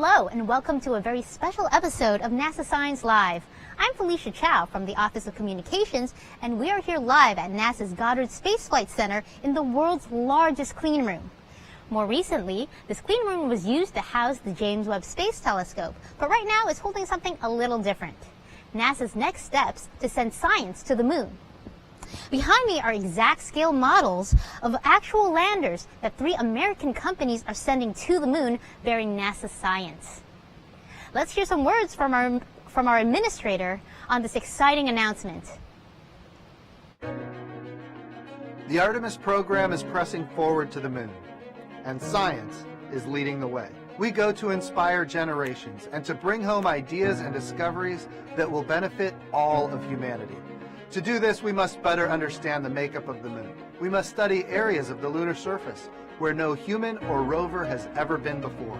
Hello and welcome to a very special episode of NASA Science Live. I'm Felicia Chow from the Office of Communications, and we are here live at NASA's Goddard Space Flight Center in the world's largest clean room. More recently, this clean room was used to house the James Webb Space Telescope, but right now it's holding something a little different: NASA's next steps to send science to the moon. Behind me are exact scale models of actual landers that 3 American companies are sending to the moon bearing NASA science. Let's hear some words from our administrator on this exciting announcement. The Artemis program is pressing forward to the moon, and science is leading the way. We go to inspire generations and to bring home ideas and discoveries that will benefit all of humanity. To do this, we must better understand the makeup of the moon. We must study areas of the lunar surface where no human or rover has ever been before.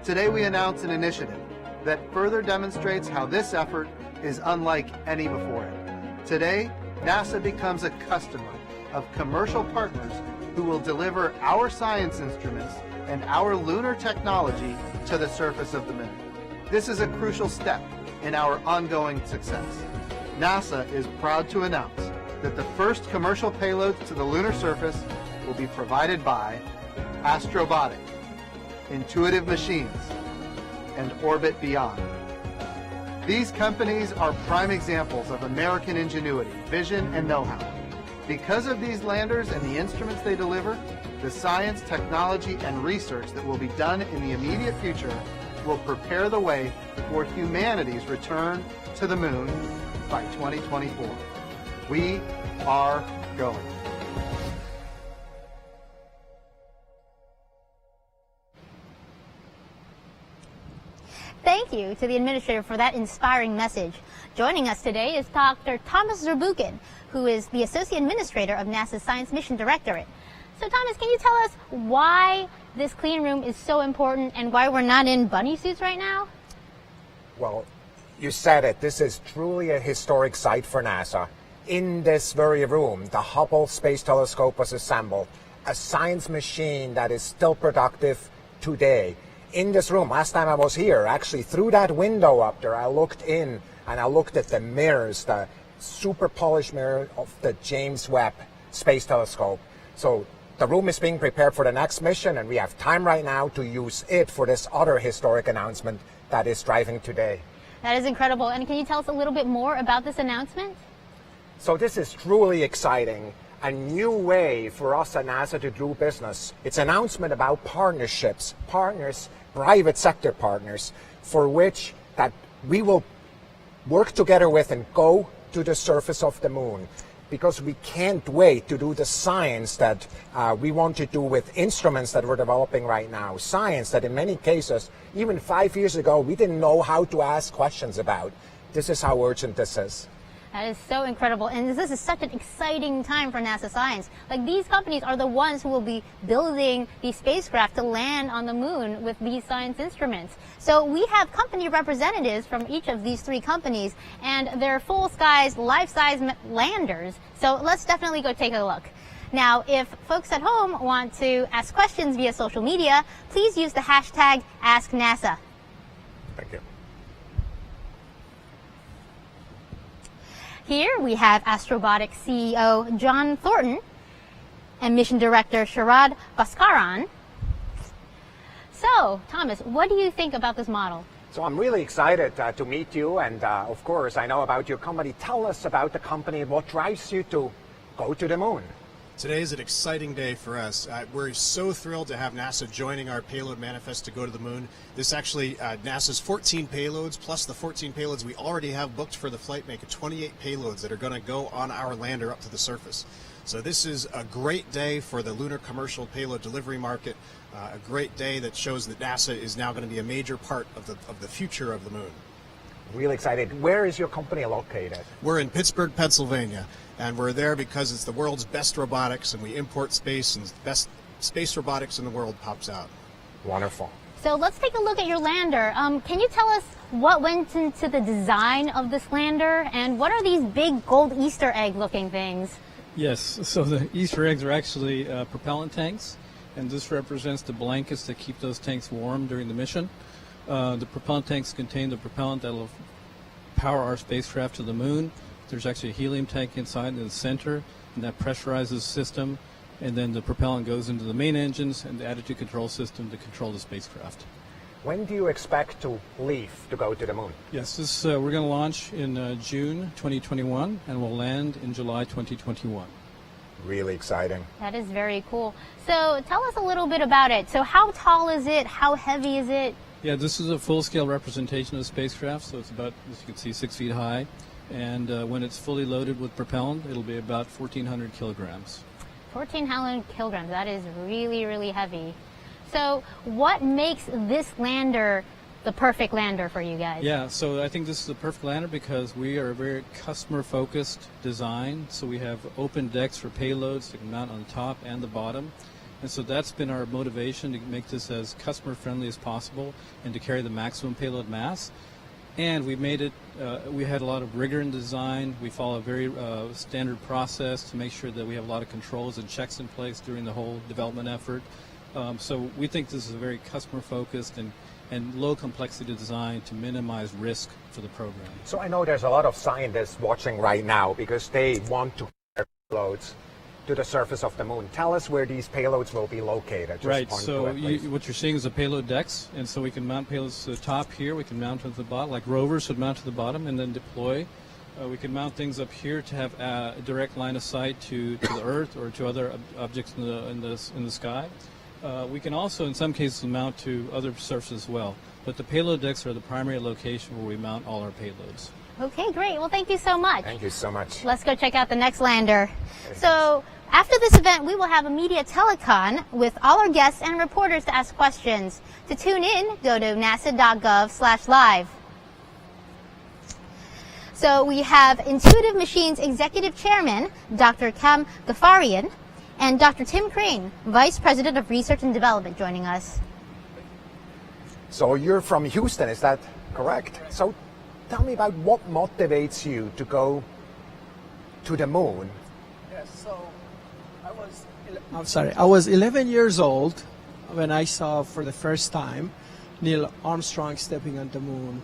Today we announce an initiative that further demonstrates how this effort is unlike any before it. Today, NASA becomes a customer of commercial partners who will deliver our science instruments and our lunar technology to the surface of the moon. This is a crucial step in our ongoing success. NASA is proud to announce that the first commercial payloads to the lunar surface will be provided by Astrobotic, Intuitive Machines, and Orbit Beyond. These companies are prime examples of American ingenuity, vision, and know-how. Because of these landers and the instruments they deliver, the science, technology, and research that will be done in the immediate future will prepare the way for humanity's return to the moon by 2024. We are going. Thank you to the administrator for that inspiring message. Joining us today is Dr. Thomas Zurbuchen, who is the Associate Administrator of NASA's Science Mission Directorate. So Thomas, can you tell us why this clean room is so important and why we're not in bunny suits right now? Well, you said it. This is truly a historic site for NASA. In this very room, the Hubble Space Telescope was assembled, a science machine that is still productive today. In this room, last time I was here, actually through that window up there, I looked in and I looked at the mirrors, the super polished mirror of the James Webb Space Telescope. So the room is being prepared for the next mission, and we have time right now to use it for this other historic announcement that is driving today. That is incredible. And can you tell us a little bit more about this announcement? So this is truly exciting, a new way for us at NASA to do business. It's an announcement about partnerships, partners, private sector partners, for which that we will work together with and go to the surface of the moon. Because we can't wait to do the science that we want to do with instruments that we're developing right now. Science that in many cases, even 5 years ago, we didn't know how to ask questions about. This is how urgent this is. That is so incredible, and this is such an exciting time for NASA science. Like, these companies are the ones who will be building these spacecraft to land on the moon with these science instruments. So we have company representatives from each of these 3 companies, and they're full-size, life-size landers. So let's definitely go take a look. Now, if folks at home want to ask questions via social media, please use the hashtag AskNASA. Thank you. Here we have Astrobotic CEO John Thornton and Mission Director Sharad Bhaskaran. So, Thomas, what do you think about this model? So I'm really excited to meet you, and of course I know about your company. Tell us about the company and what drives you to go to the moon. Today is an exciting day for us. We're so thrilled to have NASA joining our payload manifest to go to the moon. This actually, NASA's 14 payloads, plus the 14 payloads we already have booked for the flight, make it 28 payloads that are going to go on our lander up to the surface. So this is a great day for the lunar commercial payload delivery market, a great day that shows that NASA is now going to be a major part of the future of the moon. Really excited. Where is your company located? We're in Pittsburgh, Pennsylvania, and we're there because it's the world's best robotics, and we import space, and the best space robotics in the world pops out. Wonderful. So let's take a look at your lander. Can you tell us what went into the design of this lander, and what are these big gold Easter egg looking things? Yes, so the Easter eggs are actually propellant tanks, and this represents the blankets that keep those tanks warm during the mission. The propellant tanks contain the propellant that will power our spacecraft to the moon. There's actually a helium tank inside in the center, and that pressurizes the system. And then the propellant goes into the main engines and the attitude control system to control the spacecraft. When do you expect to leave to go to the moon? Yes, we're going to launch in June 2021, and we'll land in July 2021. Really exciting. That is very cool. So tell us a little bit about it. So how tall is it? How heavy is it? Yeah, this is a full-scale representation of the spacecraft, so it's about, as you can see, 6 feet high. And when it's fully loaded with propellant, it'll be about 1,400 kilograms. 1,400 kilograms. That is really, really heavy. So what makes this lander the perfect lander for you guys? Yeah, so I think this is the perfect lander because we are a very customer-focused design. So we have open decks for payloads that can mount on the top and the bottom. And so that's been our motivation, to make this as customer-friendly as possible and to carry the maximum payload mass. And we made it, we had a lot of rigor in design. We follow a very standard process to make sure that we have a lot of controls and checks in place during the whole development effort. So we think this is a very customer-focused and low complexity design to minimize risk for the program. So I know there's a lot of scientists watching right now because they want to put payloads to the surface of the moon. Tell us where these payloads will be located. Just right, point so to it, please. what you're seeing is the payload decks, and so we can mount payloads to the top here, we can mount them to the bottom, like rovers would mount to the bottom and then deploy. We can mount things up here to have a direct line of sight to the Earth or to other objects in the sky. We can also, in some cases, mount to other surfaces as well. But the payload decks are the primary location where we mount all our payloads. Okay, great. Well, thank you so much. Thank you so much. Let's go check out the next lander. So after this event, we will have a media telecon with all our guests and reporters to ask questions. To tune in, go to nasa.gov/live. So we have Intuitive Machines Executive Chairman, Dr. Kam Ghaffarian, and Dr. Tim Crane, Vice President of Research and Development, joining us. So you're from Houston, is that correct? So tell me about what motivates you to go to the moon. Yes, so I was 11 years old when I saw for the first time Neil Armstrong stepping on the moon.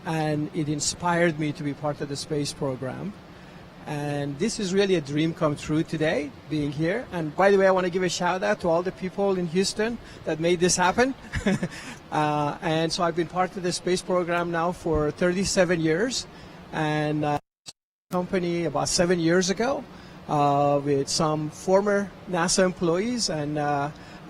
And it inspired me to be part of the space program. And this is really a dream come true today, being here. And by the way, I want to give a shout out to all the people in Houston that made this happen. And so I've been part of the space program now for 37 years. And company about 7 years ago with some former NASA employees. And,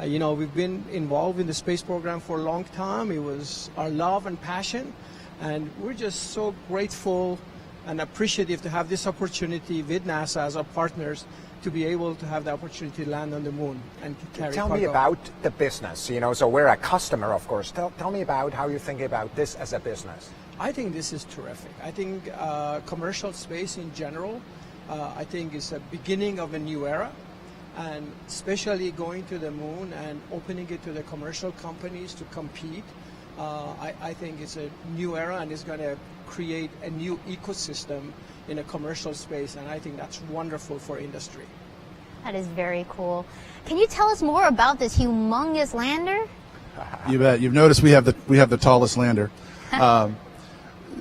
we've been involved in the space program for a long time. It was our love and passion. And we're just so grateful and appreciative to have this opportunity with NASA as our partners to be able to have the opportunity to land on the moon and carry Tell cargo. me about the business, so we're a customer, of course. Tell me about how you think about this as a business. I think this is terrific. I think commercial space in general, I think is a beginning of a new era. And especially going to the moon and opening it to the commercial companies to compete. I think it's a new era and it's going to create a new ecosystem in a commercial space, and I think that's wonderful for industry. That is very cool. Can you tell us more about this humongous lander? You bet. You've noticed we have the tallest lander.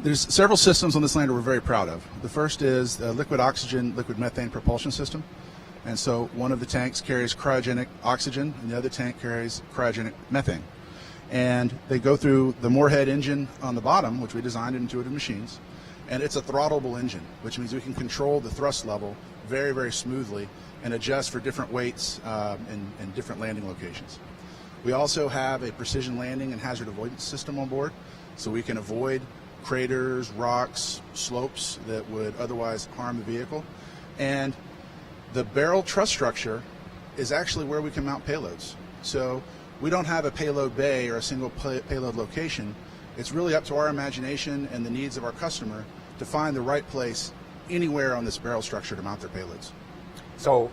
There's several systems on this lander we're very proud of. The first is the liquid oxygen, liquid methane propulsion system. And so one of the tanks carries cryogenic oxygen and the other tank carries cryogenic methane. And they go through the Moorhead engine on the bottom, which we designed in Intuitive Machines. And it's a throttleable engine, which means we can control the thrust level very, very smoothly and adjust for different weights and different landing locations. We also have a precision landing and hazard avoidance system on board, so we can avoid craters, rocks, slopes that would otherwise harm the vehicle. And the barrel truss structure is actually where we can mount payloads. So we don't have a payload bay or a single payload location. It's really up to our imagination and the needs of our customer to find the right place anywhere on this barrel structure to mount their payloads. So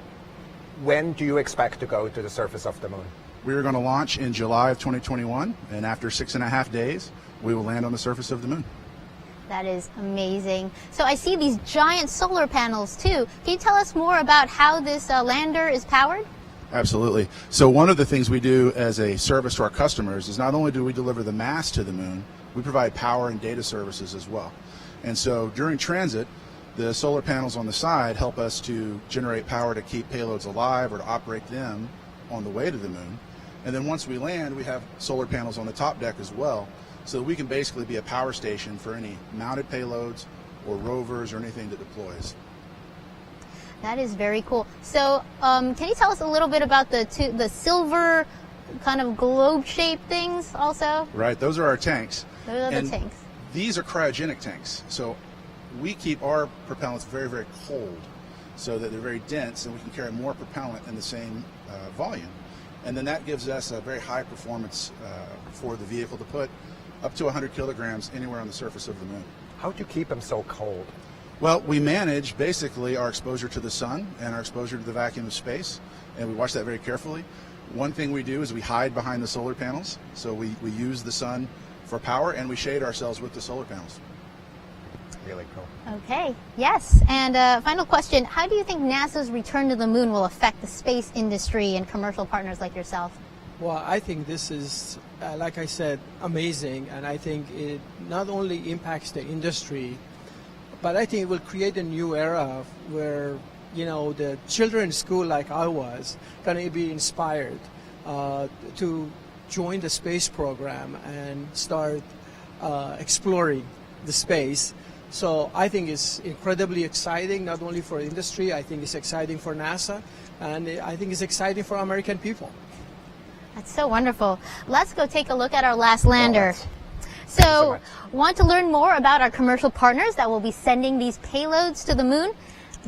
when do you expect to go to the surface of the moon? We are going to launch in July of 2021, and after 6.5 days, we will land on the surface of the moon. That is amazing. So I see these giant solar panels too. Can you tell us more about how this lander is powered? Absolutely. So one of the things we do as a service to our customers is not only do we deliver the mass to the moon, we provide power and data services as well. And so during transit, the solar panels on the side help us to generate power to keep payloads alive or to operate them on the way to the moon. And then once we land, we have solar panels on the top deck as well, so that we can basically be a power station for any mounted payloads or rovers or anything that deploys. That is very cool. So, can you tell us a little bit about the silver kind of globe-shaped things also? Right, those are our tanks. Those are And the tanks. These are cryogenic tanks. So we keep our propellants very, very cold so that they're very dense and we can carry more propellant in the same volume. And then that gives us a very high performance for the vehicle to put up to 100 kilograms anywhere on the surface of the moon. How do you keep them so cold? Well, we manage basically our exposure to the sun and our exposure to the vacuum of space, and we watch that very carefully. One thing we do is we hide behind the solar panels, so we use the sun for power and we shade ourselves with the solar panels. Really cool. Okay, yes. And final question, how do you think NASA's return to the moon will affect the space industry and commercial partners like yourself? Well, I think this is, like I said, amazing, and I think it not only impacts the industry, but I think it will create a new era where, you know, the children in school like I was going to be inspired to join the space program and start exploring the space. So I think it's incredibly exciting, not only for industry, I think it's exciting for NASA, and I think it's exciting for American people. That's so wonderful. Let's go take a look at our last lander. so So, much. want to learn more about our commercial partners that will be sending these payloads to the moon?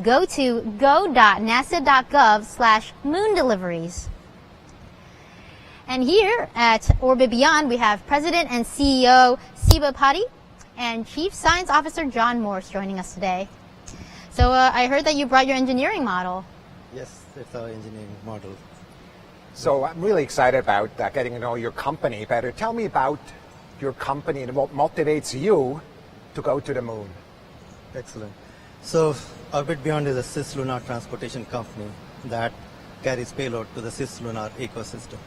Go to go.nasa.gov/moondeliveries. And here at Orbit Beyond, we have President and CEO Siba Patti and Chief Science Officer John Morse joining us today. So I heard that you brought your engineering model. Yes, it's our engineering model. So I'm really excited about getting to know your company better. Tell me about your company and what motivates you to go to the moon. Excellent. So Orbit Beyond is a cislunar transportation company that carries payload to the cislunar ecosystem.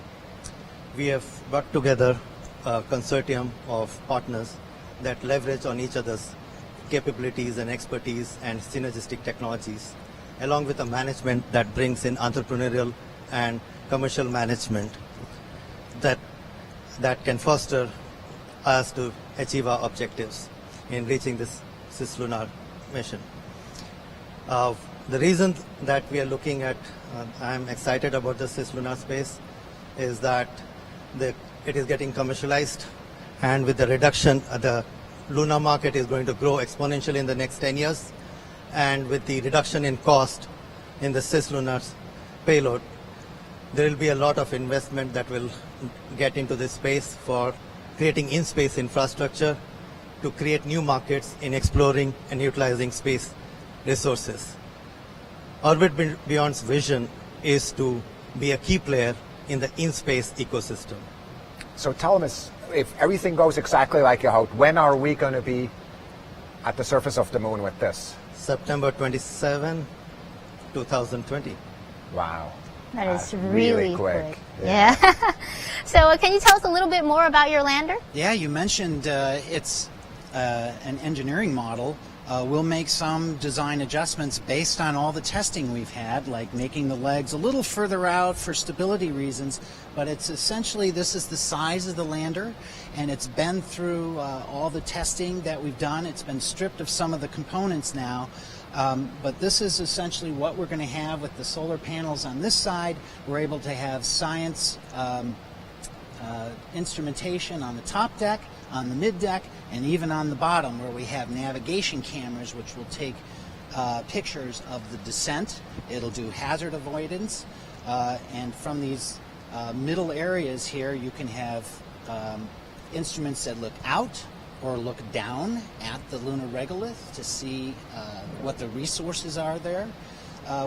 We have brought together a consortium of partners that leverage on each other's capabilities and expertise and synergistic technologies, along with a management that brings in entrepreneurial and commercial management that can foster us to achieve our objectives in reaching this cislunar mission. The reason that we are looking at, I'm excited about the cislunar space, is that it is getting commercialized, and with the reduction, the lunar market is going to grow exponentially in the next 10 years, and with the reduction in cost in the cislunar payload, there will be a lot of investment that will get into this space for creating in-space infrastructure to create new markets in exploring and utilizing space resources. Orbit Beyond's vision is to be a key player in the in-space ecosystem. So tell us, if everything goes exactly like you hoped, when are we going to be at the surface of the moon with this? September 27, 2020. Wow. That is That's really quick. Yeah. So can you tell us a little bit more about your lander? Yeah, you mentioned it's an engineering model. We'll make some design adjustments based on all the testing we've had, like making the legs a little further out for stability reasons, but it's essentially, this is the size of the lander, and it's been through all the testing that we've done. It's been stripped of some of the components now, but this is essentially what we're going to have with the solar panels on this side. We're able to have science instrumentation on the top deck, on the mid deck, and even on the bottom, where we have navigation cameras which will take pictures of the descent. It'll do hazard avoidance, and from these middle areas here you can have instruments that look out or look down at the lunar regolith to see what the resources are there.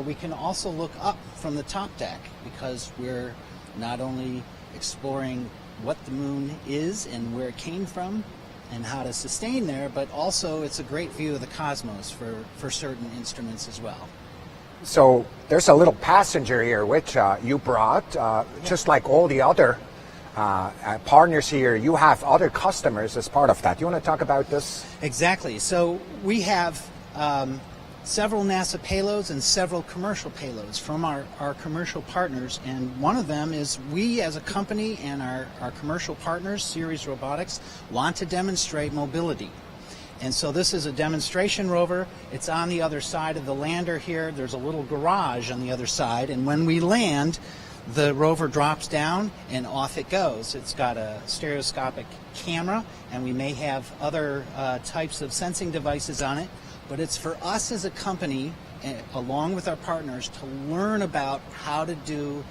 We can also look up from the top deck, because we're not only exploring what the moon is and where it came from and how to sustain there, but also it's a great view of the cosmos for certain instruments as well. So there's a little passenger here which you brought, just like all the other partners here. You have other customers as part of that. You want to talk about this? Exactly. So we have several NASA payloads and several commercial payloads from our commercial partners, and one of them is we as a company and our commercial partners, Ceres Robotics, want to demonstrate mobility. And so this is a demonstration rover. It's on the other side of the lander here. There's a little garage on the other side, and when we land, the rover drops down and off it goes. It's got a stereoscopic camera, and we may have other types of sensing devices on it, but it's for us as a company, along with our partners, to learn about how to do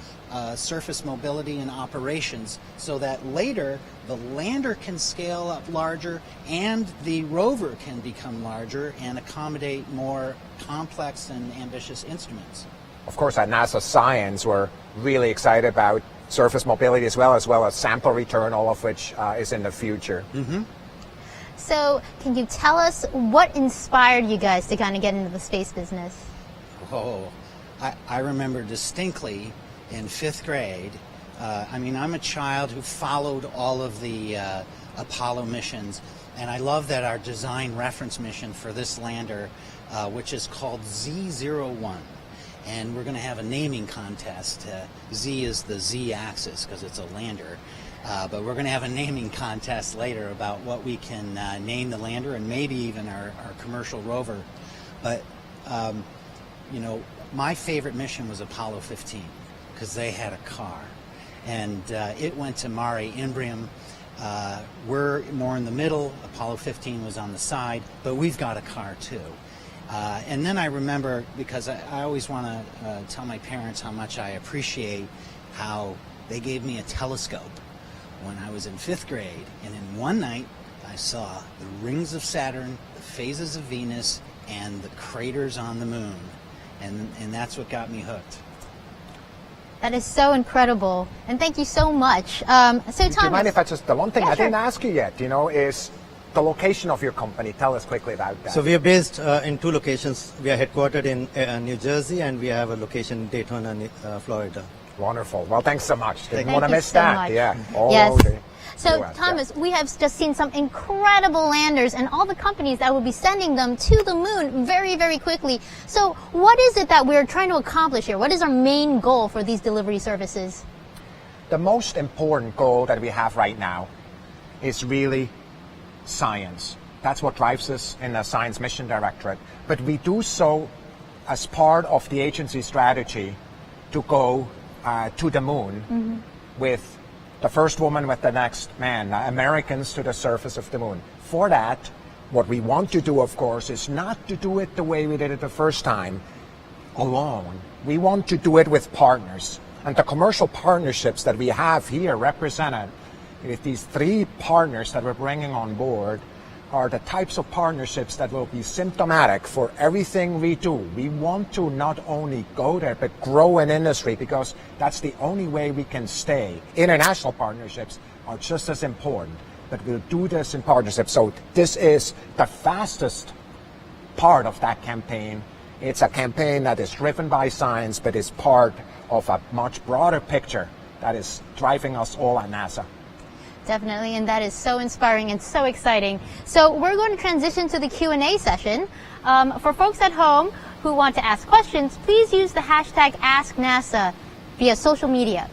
surface mobility and operations so that later the lander can scale up larger and the rover can become larger and accommodate more complex and ambitious instruments. Of course, at NASA Science, we're really excited about surface mobility as well as sample return, all of which is in the future. Mm-hmm. So can you tell us what inspired you guys to kind of get into the space business? Oh, I remember distinctly in 5th grade. I'm a child who followed all of the Apollo missions, and I love that our design reference mission for this lander, which is called Z01, and we're going to have a naming contest. Z is the Z-axis because it's a lander, but we're going to have a naming contest later about what we can name the lander and maybe even our commercial rover. But my favorite mission was Apollo 15 because they had a car, and it went to Mare Imbrium. We're more in the middle. Apollo 15 was on the side, but we've got a car too. And then I remember, because I always want to tell my parents how much I appreciate how they gave me a telescope when I was in 5th grade, and in one night I saw the rings of Saturn, the phases of Venus, and the craters on the moon, and that's what got me hooked. That is so incredible, and thank you so much. So Thomas, do you mind if I just, the one thing Yeah, I didn't sure. ask you yet, is the location of your company. Tell us quickly about that. So we are based in 2 locations. We are headquartered in New Jersey, and we have a location in Daytona, Florida. Wonderful. Well, thanks so much. Didn't Thank want to you miss so that. much. Yeah. All Yes. over the So, US, Thomas, we have just seen some incredible landers and all the companies that will be sending them to the moon very, very quickly. So, what is it that we're trying to accomplish here? What is our main goal for these delivery services? The most important goal that we have right now is really science. That's what drives us in the Science Mission Directorate. But we do so as part of the agency strategy to go to the moon with the first woman with the next man, Americans to the surface of the moon. For that, what we want to do, of course, is not to do it the way we did it the first time, alone. We want to do it with partners. And the commercial partnerships that we have here represented with these 3 partners that we're bringing on board are the types of partnerships that will be symptomatic for everything we do. We want to not only go there, but grow an industry, because that's the only way we can stay. International partnerships are just as important, but we'll do this in partnership. So this is the fastest part of that campaign. It's a campaign that is driven by science, but is part of a much broader picture that is driving us all at NASA. Definitely, and that is so inspiring and so exciting. So we're going to transition to the Q&A session. For folks at home who want to ask questions, please use the hashtag AskNASA via social media.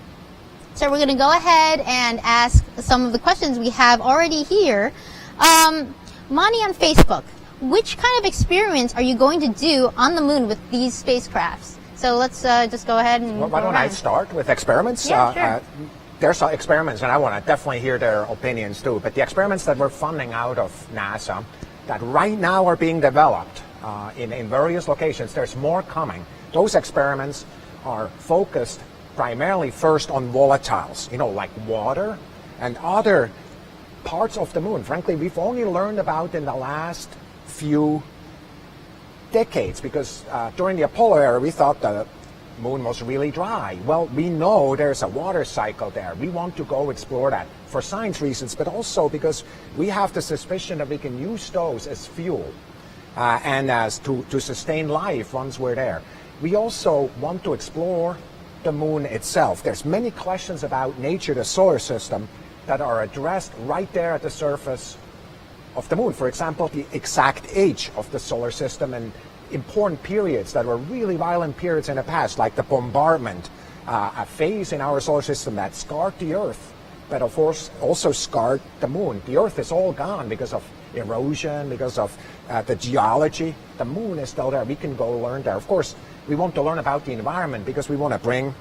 So we're going to go ahead and ask some of the questions we have already here. Mani on Facebook, which kind of experiments are you going to do on the moon with these spacecrafts? So let's just go ahead and Why go don't I around. start with experiments? Yeah, sure. There's some experiments, and I want to definitely hear their opinions too, but the experiments that we're funding out of NASA that right now are being developed in various locations, there's more coming. Those experiments are focused primarily first on volatiles, like water and other parts of the moon. Frankly, we've only learned about in the last few decades, because during the Apollo era, we thought the moon was really dry. Well, we know there's a water cycle there. We want to go explore that for science reasons, but also because we have the suspicion that we can use those as fuel and as to sustain life once we're there. we also want to explore the moon itself. There's many questions about nature, the solar system, that are addressed right there at the surface of the moon. For example, the exact age of the solar system and important periods that were really violent periods in the past, like the bombardment, a phase in our solar system that scarred the Earth, but of course also scarred the moon. The Earth is all gone because of erosion, because of the geology. The moon is still there. We can go learn there. Of course, we want to learn about the environment because we want to bring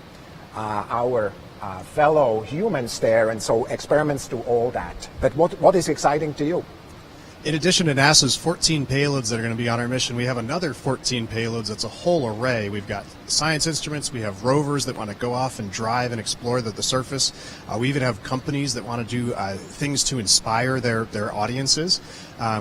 our fellow humans there, and so experiments do all that. But what is exciting to you? In addition to NASA's 14 payloads that are going to be on our mission, we have another 14 payloads. That's a whole array. We've got science instruments. We have rovers that want to go off and drive and explore the surface. We even have companies that want to do things to inspire their audiences.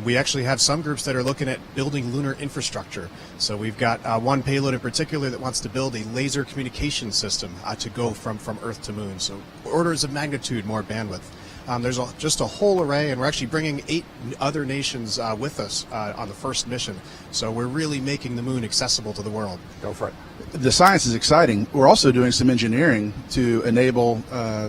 We actually have some groups that are looking at building lunar infrastructure. So we've got one payload in particular that wants to build a laser communication system to go from Earth to moon. So orders of magnitude more bandwidth. There's just a whole array, and we're actually bringing 8 other nations with us on the first mission. So we're really making the moon accessible to the world. Go for it. The science is exciting. We're also doing some engineering to enable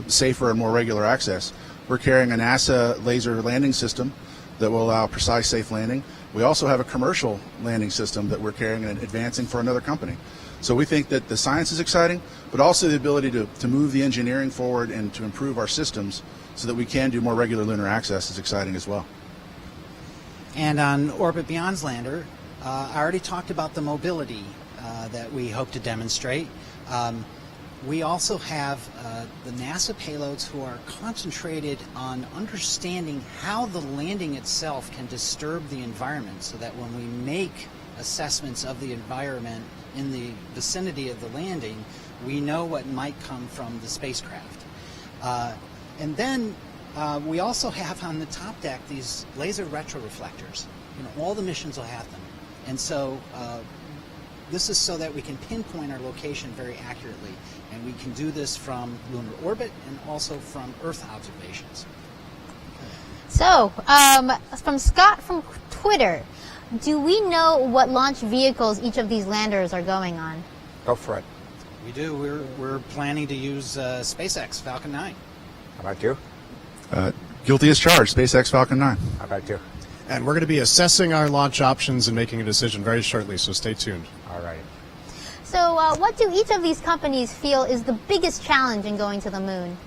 safer and more regular access. We're carrying a NASA laser landing system that will allow precise, safe landing. We also have a commercial landing system that we're carrying and advancing for another company. So we think that the science is exciting, but also the ability to move the engineering forward and to improve our systems so that we can do more regular lunar access is exciting as well. And on Orbit Beyond's lander, I already talked about the mobility that we hope to demonstrate. We also have the NASA payloads who are concentrated on understanding how the landing itself can disturb the environment, so that when we make assessments of the environment in the vicinity of the landing, we know what might come from the spacecraft. And then we also have on the top deck these laser retroreflectors. All the missions will have them. And so this is so that we can pinpoint our location very accurately. And we can do this from lunar orbit and also from Earth observations. So, from Scott from Twitter, do we know what launch vehicles each of these landers are going on? Go for it. We do. We're planning to use SpaceX Falcon 9. How about you? Guilty as charged, SpaceX Falcon 9. How about you? And we're going to be assessing our launch options and making a decision very shortly, so stay tuned. All right. So what do each of these companies feel is the biggest challenge in going to the moon?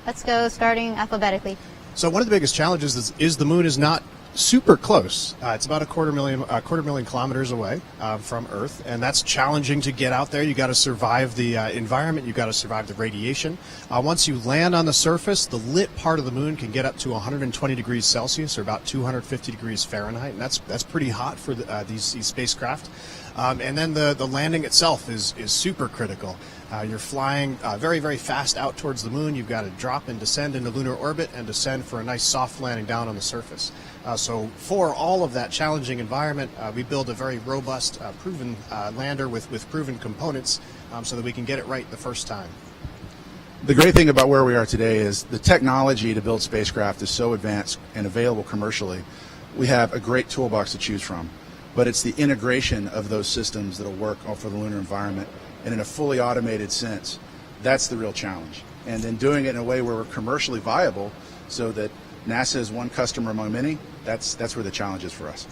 Let's go starting alphabetically. So one of the biggest challenges is the moon is not super close. It's about a quarter million kilometers away from Earth, and that's challenging to get out there. You got to survive the environment. You got to survive the radiation. Once you land on the surface, the lit part of the moon can get up to 120 degrees Celsius, or about 250 degrees Fahrenheit, and that's pretty hot for these spacecraft. And then the landing itself is super critical. You're flying very, very fast out towards the moon. You've got to drop and descend into lunar orbit and descend for a nice soft landing down on the surface. So for all of that challenging environment, we build a very robust, proven lander with proven components so that we can get it right the first time. The great thing about where we are today is the technology to build spacecraft is so advanced and available commercially. We have a great toolbox to choose from, but it's the integration of those systems that will work for the lunar environment and in a fully automated sense. That's the real challenge. And then doing it in a way where we're commercially viable so that NASA is one customer among many, that's where the challenge is for us.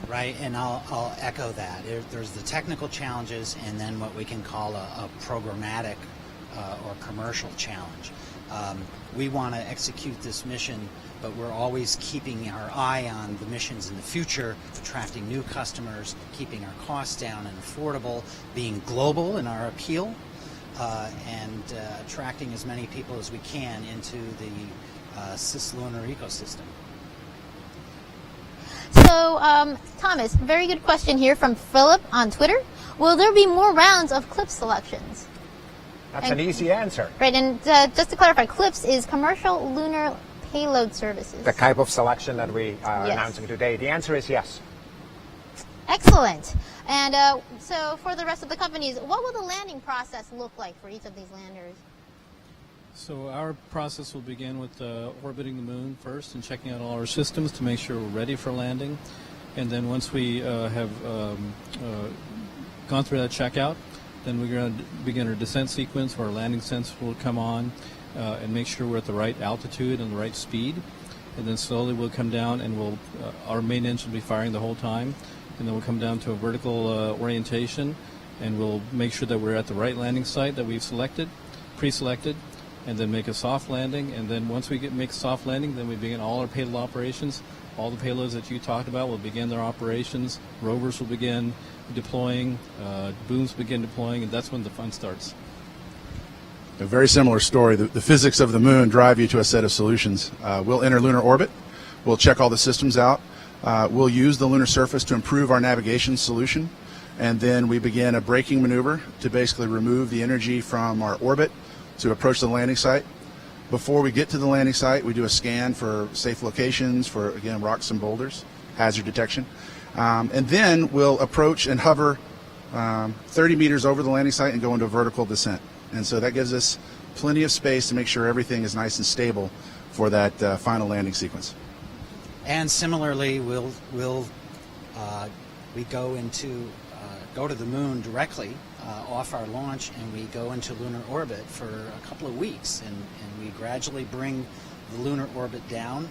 Right, and I'll echo that. There's the technical challenges and then what we can call a programmatic or commercial challenge. We want to execute this mission, but we're always keeping our eye on the missions in the future, attracting new customers, keeping our costs down and affordable, being global in our appeal, and attracting as many people as we can into the cislunar ecosystem. So, Thomas, very good question here from Philip on Twitter. Will there be more rounds of CLIPS selections? That's an easy answer. Right, and just to clarify, CLIPS is Commercial Lunar Payload Services. The type of selection that we are Yes. announcing today. The answer is yes. Excellent. And so for the rest of the companies, what will the landing process look like for each of these landers? So our process will begin with orbiting the moon first and checking out all our systems to make sure we're ready for landing. And then once we have gone through that checkout, then we're going to begin our descent sequence where our landing sensor will come on and make sure we're at the right altitude and the right speed. And then slowly we'll come down and our main engine will be firing the whole time. And then we'll come down to a vertical orientation, and we'll make sure that we're at the right landing site that we've pre-selected, and then make a soft landing. And then once we make a soft landing, then we begin all our payload operations. All the payloads that you talked about will begin their operations. Rovers will begin deploying, booms begin deploying, and that's when the fun starts. A very similar story. The physics of the moon drive you to a set of solutions. We'll enter lunar orbit. We'll check all the systems out. We'll use the lunar surface to improve our navigation solution. And then we begin a braking maneuver to basically remove the energy from our orbit to approach the landing site. Before we get to the landing site, we do a scan for safe locations, for, again, rocks and boulders, hazard detection. And then we'll approach and hover 30 meters over the landing site and go into a vertical descent. And so that gives us plenty of space to make sure everything is nice and stable for that final landing sequence. And similarly, we go to the moon directly off our launch, and we go into lunar orbit for a couple of weeks, and we gradually bring the lunar orbit down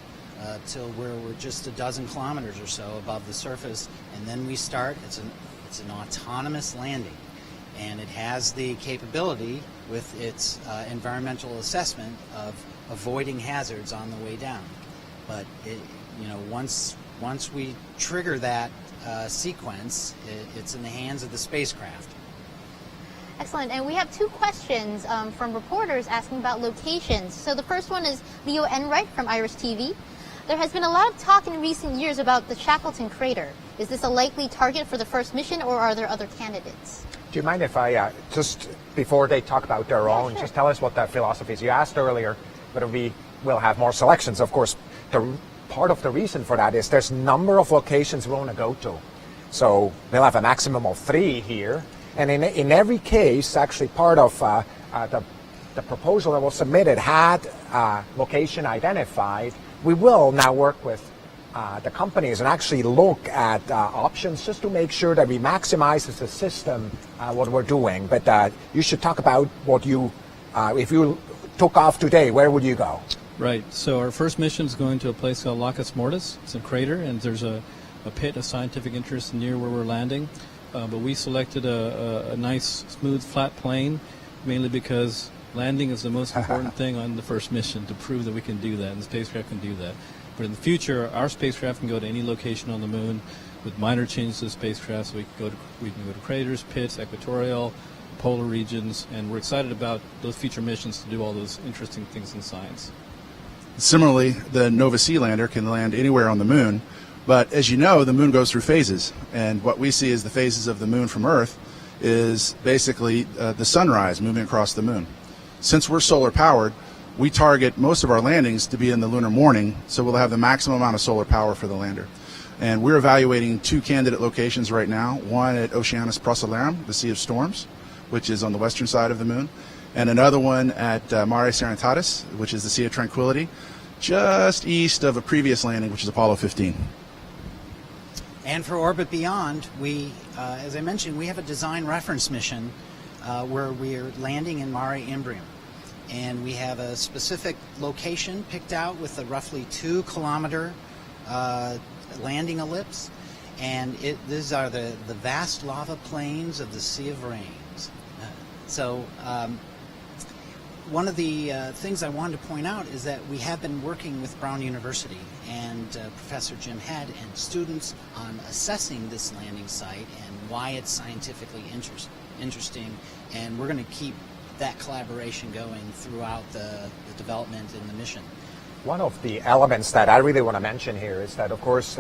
till where we're just a dozen kilometers or so above the surface, and then we start. It's an autonomous landing. And it has the capability with its environmental assessment of avoiding hazards on the way down. But once we trigger that sequence, it's in the hands of the spacecraft. Excellent. And we have two questions from reporters asking about locations. So the first one is Leo Enright from Irish TV. There has been a lot of talk in recent years about the Shackleton crater. Is this a likely target for the first mission, or are there other candidates? Do you mind if I, just before they talk about their own, sure. Just tell us what that philosophy is? You asked earlier whether we will have more selections. Of course, part of the reason for that is there's a number of locations we want to go to. So we'll have a maximum of 3 here. And in every case, actually part of the proposal that was submitted had location identified. We will now work with the companies and actually look at options just to make sure that we maximize as a system what we're doing. But you should talk about what if you took off today, where would you go? Right. So our first mission is going to a place called Lacus Mortis. It's a crater, and there's a pit of scientific interest near where we're landing. But we selected a nice, smooth, flat plane, mainly because landing is the most important thing on the first mission, to prove that we can do that, and the spacecraft can do that. But in the future, our spacecraft can go to any location on the moon with minor changes to the spacecraft. So we can go to craters, pits, equatorial, polar regions, and we're excited about those future missions to do all those interesting things in science. Similarly, the Nova C lander can land anywhere on the moon, but as you know, the moon goes through phases, and what we see as the phases of the moon from Earth is basically the sunrise moving across the moon. Since we're solar powered, we target most of our landings to be in the lunar morning, so we'll have the maximum amount of solar power for the lander. And we're evaluating 2 candidate locations right now, one at Oceanus Procellarum, the Sea of Storms, which is on the western side of the moon, and another one at Mare Serenitatis, which is the Sea of Tranquility, just east of a previous landing, which is Apollo 15. And for Orbit Beyond, as I mentioned, we have a design reference mission where we're landing in Mare Imbrium. And we have a specific location picked out with a roughly 2-kilometer landing ellipse. And these are the vast lava plains of the Sea of Rains. One of the things I wanted to point out is that we have been working with Brown University and Professor Jim Head and students on assessing this landing site and why it's scientifically interesting. And we're going to keep that collaboration going throughout the development and the mission. One of the elements that I really want to mention here is that, of course,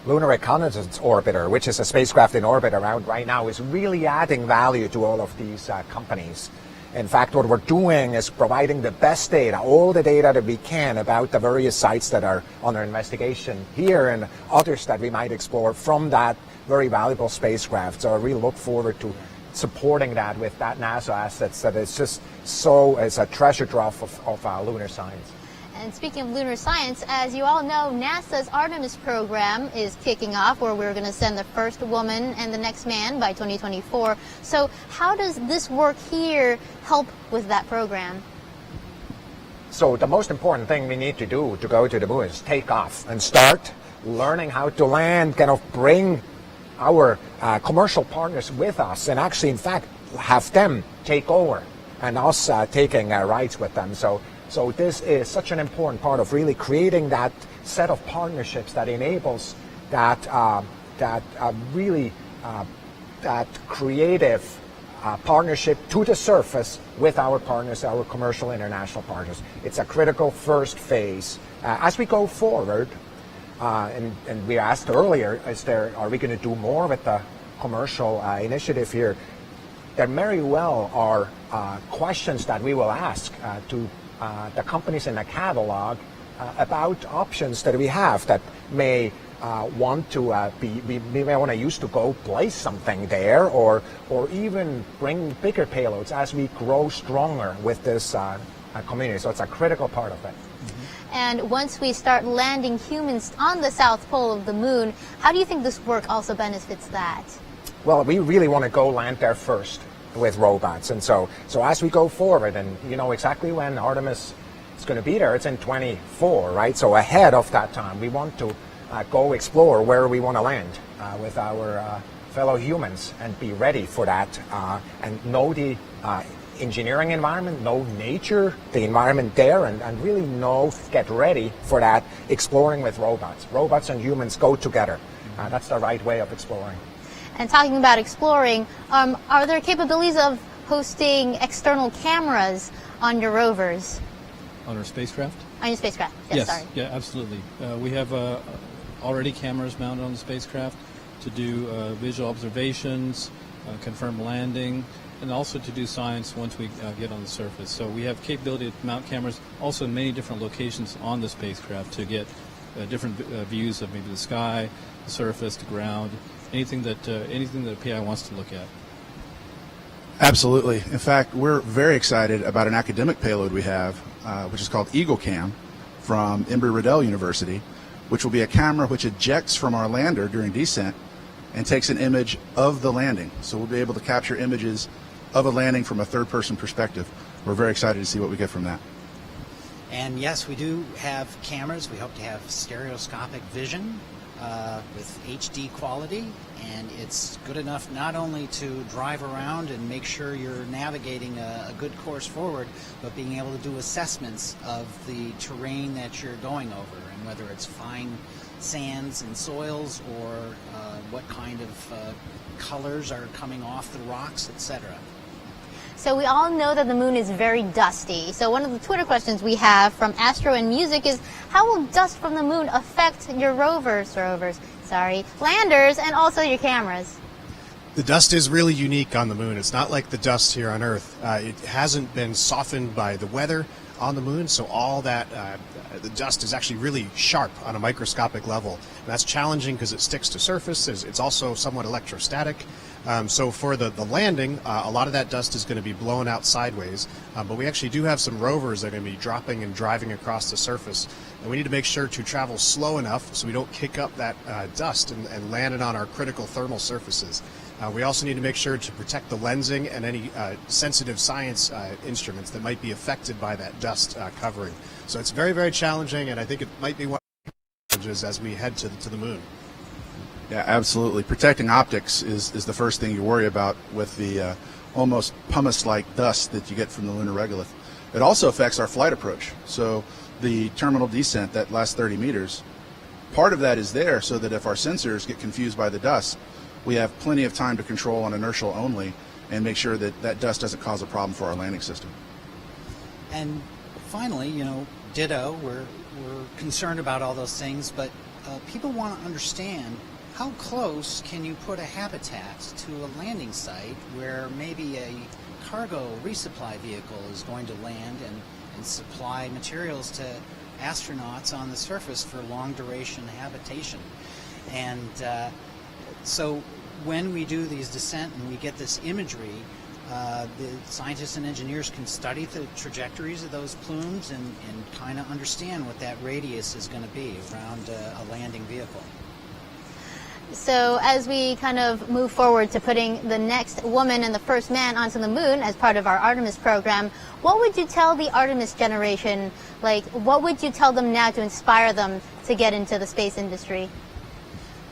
Lunar Reconnaissance Orbiter, which is a spacecraft in orbit around right now, is really adding value to all of these companies. In fact, what we're doing is providing the best data, all the data that we can about the various sites that are under investigation here and others that we might explore from that very valuable spacecraft. So I really look forward to supporting that with that NASA assets that is just it's a treasure trove of lunar science. And speaking of lunar science, as you all know, NASA's Artemis program is kicking off, where we're going to send the first woman and the next man by 2024. So how does this work here help with that program? So the most important thing we need to do to go to the moon is take off and start learning how to land, kind of bring our commercial partners with us, and actually, in fact, have them take over and us taking rides with them. So this is such an important part of really creating that set of partnerships that enables that creative partnership to the surface with our partners, our commercial international partners. It's a critical first phase. As we go forward, and we asked earlier, are we going to do more with the commercial initiative here? There very well are questions that we will ask to the companies in the catalog about options that we have that may want to we may want to use to go place something there, or even bring bigger payloads as we grow stronger with this community. So it's a critical part of it. And once we start landing humans on the south pole of the moon, how do you think this work also benefits that? Well, we really want to go land there first with robots, and so as we go forward, and you know exactly when Artemis is going to be there, it's in 24, right? So ahead of that time, we want to go explore where we want to land with our fellow humans and be ready for that, and know the engineering environment, know nature, the environment there, and really get ready for that exploring with robots. Robots and humans go together. That's the right way of exploring. And talking about exploring, are there capabilities of hosting external cameras on your rovers? On our spacecraft? On your spacecraft, yes, sorry. Yeah, absolutely. We have already cameras mounted on the spacecraft to do visual observations, confirm landing, and also to do science once we get on the surface. So we have capability to mount cameras also in many different locations on the spacecraft to get different views of maybe the sky, the surface, the ground, anything that PI wants to look at. Absolutely. In fact, we're very excited about an academic payload we have, which is called EagleCam from Embry-Riddle University, which will be a camera which ejects from our lander during descent and takes an image of the landing. So we'll be able to capture images of a landing from a third-person perspective. We're very excited to see what we get from that. And yes, we do have cameras. We hope to have stereoscopic vision with HD quality, and it's good enough not only to drive around and make sure you're navigating a good course forward, but being able to do assessments of the terrain that you're going over, and whether it's fine sands and soils or what kind of colors are coming off the rocks, etc. So we all know that the moon is very dusty. So one of the Twitter questions we have from Astro and Music is, how will dust from the moon affect your landers, and also your cameras? The dust is really unique on the moon. It's not like the dust here on Earth. It hasn't been softened by the weather on the moon, so all that the dust is actually really sharp on a microscopic level. And that's challenging because it sticks to surface. It's also somewhat electrostatic. So for the landing, a lot of that dust is going to be blown out sideways, but we actually do have some rovers that are going to be dropping and driving across the surface. And we need to make sure to travel slow enough so we don't kick up that dust and land it on our critical thermal surfaces. We also need to make sure to protect the lensing and any sensitive science instruments that might be affected by that dust covering. So it's very, very challenging, and I think it might be one of the challenges as we head to the moon. Yeah, absolutely. Protecting optics is the first thing you worry about with the almost pumice-like dust that you get from the lunar regolith. It also affects our flight approach. So the terminal descent, that last 30 meters, part of that is there so that if our sensors get confused by the dust, we have plenty of time to control on inertial only and make sure that that dust doesn't cause a problem for our landing system. And finally, ditto, we're concerned about all those things, but people want to understand, how close can you put a habitat to a landing site where maybe a cargo resupply vehicle is going to land and supply materials to astronauts on the surface for long duration habitation? And so when we do these descent and we get this imagery, the scientists and engineers can study the trajectories of those plumes and kind of understand what that radius is going to be around a landing vehicle. So as we kind of move forward to putting the next woman and the first man onto the moon as part of our Artemis program, what would you tell the Artemis generation, like what would you tell them now to inspire them to get into the space industry?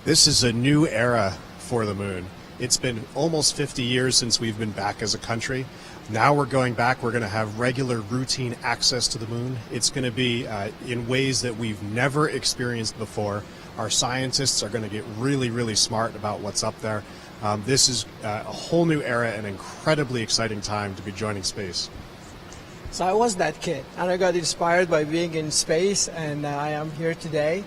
This is a new era for the moon. It's been almost 50 years since we've been back as a country. Now we're going back. We're going to have regular routine access to the moon. It's going to be in ways that we've never experienced before. Our scientists are going to get really, really smart about what's up there. This is a whole new era and incredibly exciting time to be joining space. So I was that kid, and I got inspired by being in space, and I am here today.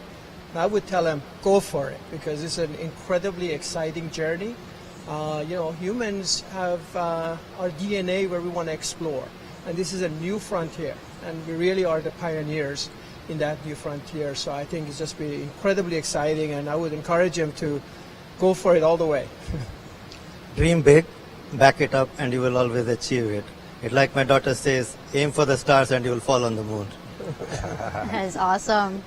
And I would tell them, go for it, because it's an incredibly exciting journey. Humans have our DNA where we want to explore, and this is a new frontier, and we really are the pioneers in that new frontier. So I think it's just be incredibly exciting, and I would encourage them to go for it all the way. Dream big, back it up, and you will always achieve it. It's like my daughter says, aim for the stars and you will fall on the moon. That is awesome.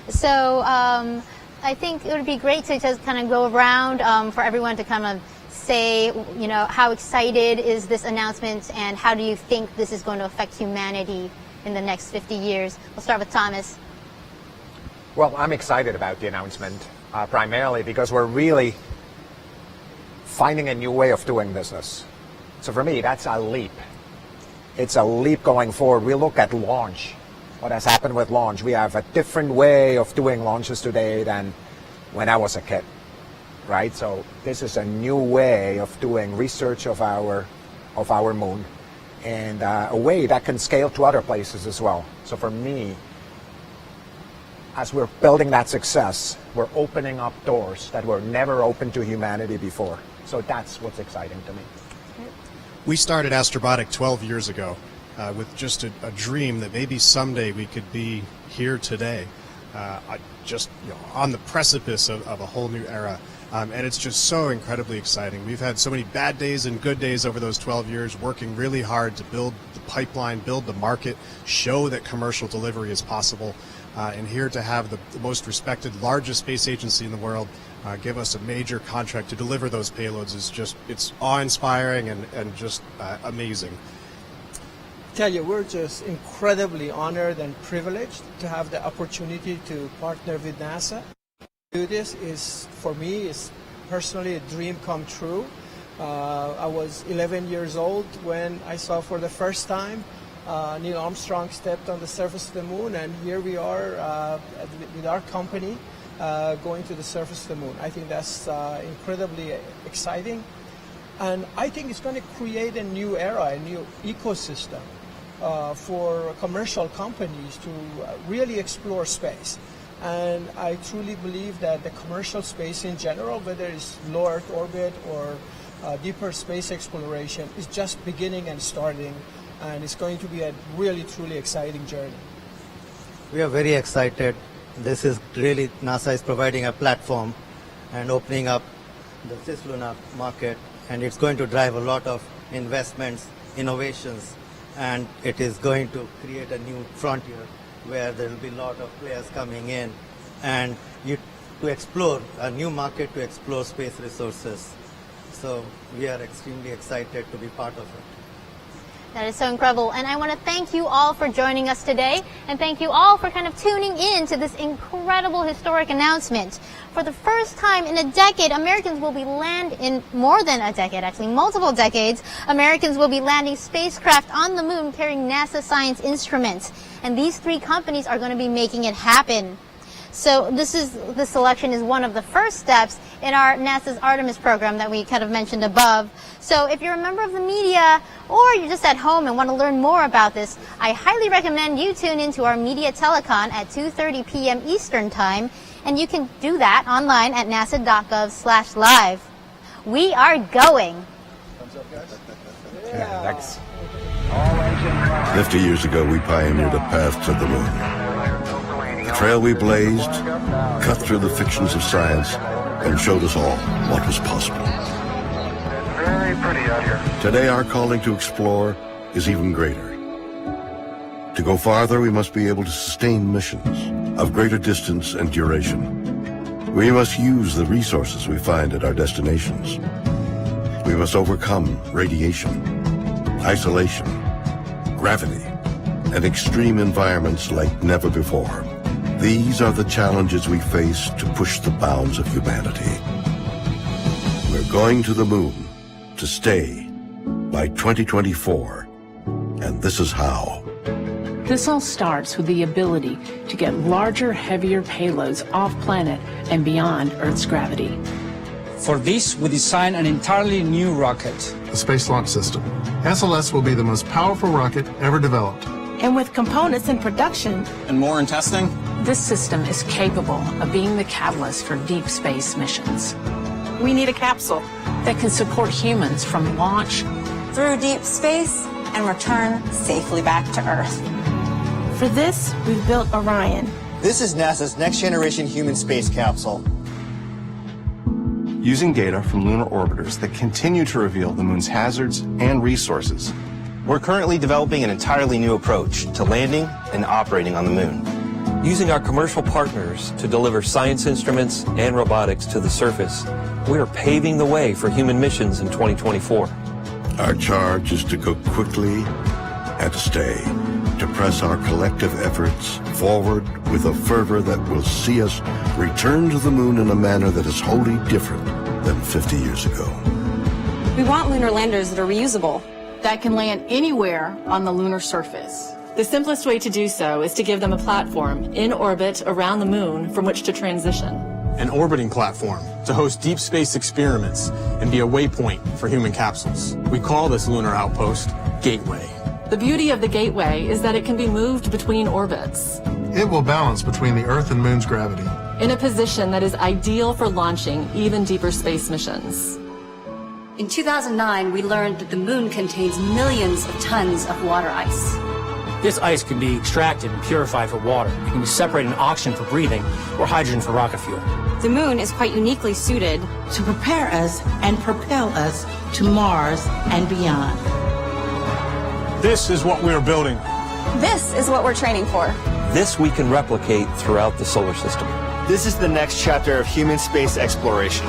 So I think it would be great to just kind of go around for everyone to kind of say, how excited is this announcement and how do you think this is going to affect humanity in the next 50 years? We'll start with Thomas. Well, I'm excited about the announcement, primarily because we're really finding a new way of doing business. So for me, that's a leap. It's a leap going forward. We look at launch, what has happened with launch. We have a different way of doing launches today than when I was a kid, right? So this is a new way of doing research of our moon, and a way that can scale to other places as well. So for me, as we're building that success, we're opening up doors that were never open to humanity before. So that's what's exciting to me. We started Astrobotic 12 years ago with just a dream that maybe someday we could be here today, on the precipice of a whole new era. And it's just so incredibly exciting. We've had so many bad days and good days over those 12 years, working really hard to build the pipeline, build the market, show that commercial delivery is possible. And here to have the most respected, largest space agency in the world give us a major contract to deliver those payloads it's awe-inspiring and just amazing. I tell you, we're just incredibly honored and privileged to have the opportunity to partner with NASA. Do this is, for me, is personally a dream come true. I was 11 years old when I saw for the first time Neil Armstrong stepped on the surface of the moon, and here we are with our company going to the surface of the moon. I think that's incredibly exciting, and I think it's going to create a new era, a new ecosystem for commercial companies to really explore space. And I truly believe that the commercial space in general, whether it's low Earth orbit or deeper space exploration, is just beginning and starting, and it's going to be a really, truly exciting journey. We are very excited. This is really, NASA is providing a platform and opening up the cislunar market, and it's going to drive a lot of investments, innovations, and it is going to create a new frontier where there will be a lot of players coming in and to explore a new market, to explore space resources. So we are extremely excited to be part of it. That is so incredible. And I want to thank you all for joining us today. And thank you all for kind of tuning in to this incredible historic announcement. For the first time in a decade, Americans will be in more than a decade, actually, multiple decades, Americans will be landing spacecraft on the moon carrying NASA science instruments. And these three companies are going to be making it happen. So this selection is one of the first steps in our NASA's Artemis program that we kind of mentioned above. So if you're a member of the media or you're just at home and want to learn more about this, I highly recommend you tune into our media telecon at 2:30 p.m. Eastern Time, and you can do that online at nasa.gov/live. We are going. Yeah, thanks. 50 years ago, we pioneered a path to the moon. The trail we blazed cut through the fictions of science and showed us all what was possible. very pretty out here. Today our calling to explore is even greater. To go farther, we must be able to sustain missions of greater distance and duration. We must use the resources we find at our destinations. We must overcome radiation, isolation, gravity, and extreme environments like never before. These are the challenges we face to push the bounds of humanity. We're going to the moon to stay by 2024, and this is how. This all starts with the ability to get larger, heavier payloads off-planet and beyond Earth's gravity. For this, we designed an entirely new rocket. The Space Launch System. SLS will be the most powerful rocket ever developed. And with components in production and more in testing, this system is capable of being the catalyst for deep space missions. We need a capsule that can support humans from launch through deep space and return safely back to Earth. For this, we've built Orion. This is NASA's next-generation human space capsule. Using data from lunar orbiters that continue to reveal the moon's hazards and resources, we're currently developing an entirely new approach to landing and operating on the moon. Using our commercial partners to deliver science instruments and robotics to the surface, we are paving the way for human missions in 2024. Our charge is to go quickly and to stay, to press our collective efforts forward with a fervor that will see us return to the moon in a manner that is wholly different than 50 years ago. We want lunar landers that are reusable, that can land anywhere on the lunar surface. The simplest way to do so is to give them a platform in orbit around the moon from which to transition. An orbiting platform to host deep space experiments and be a waypoint for human capsules. We call this lunar outpost Gateway. The beauty of the Gateway is that it can be moved between orbits. It will balance between the Earth and Moon's gravity, in a position that is ideal for launching even deeper space missions. In 2009, we learned that the moon contains millions of tons of water ice. This ice can be extracted and purified for water. It can be separated in oxygen for breathing or hydrogen for rocket fuel. The moon is quite uniquely suited to prepare us and propel us to Mars and beyond. This is what we're building. This is what we're training for. This we can replicate throughout the solar system. This is the next chapter of human space exploration.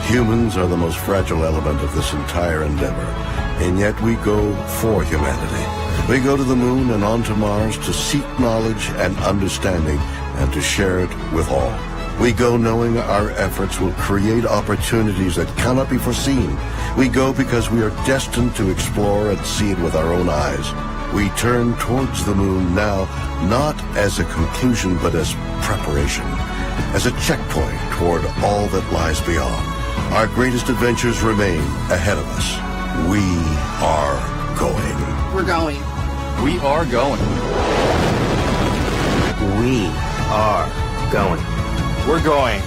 Humans are the most fragile element of this entire endeavor, and yet we go for humanity. We go to the moon and on to Mars to seek knowledge and understanding and to share it with all. We go knowing our efforts will create opportunities that cannot be foreseen. We go because we are destined to explore and see it with our own eyes. We turn towards the moon now, not as a conclusion, but as preparation, as a checkpoint toward all that lies beyond. Our greatest adventures remain ahead of us. We are going. We're going. We are going. We are going. We're going.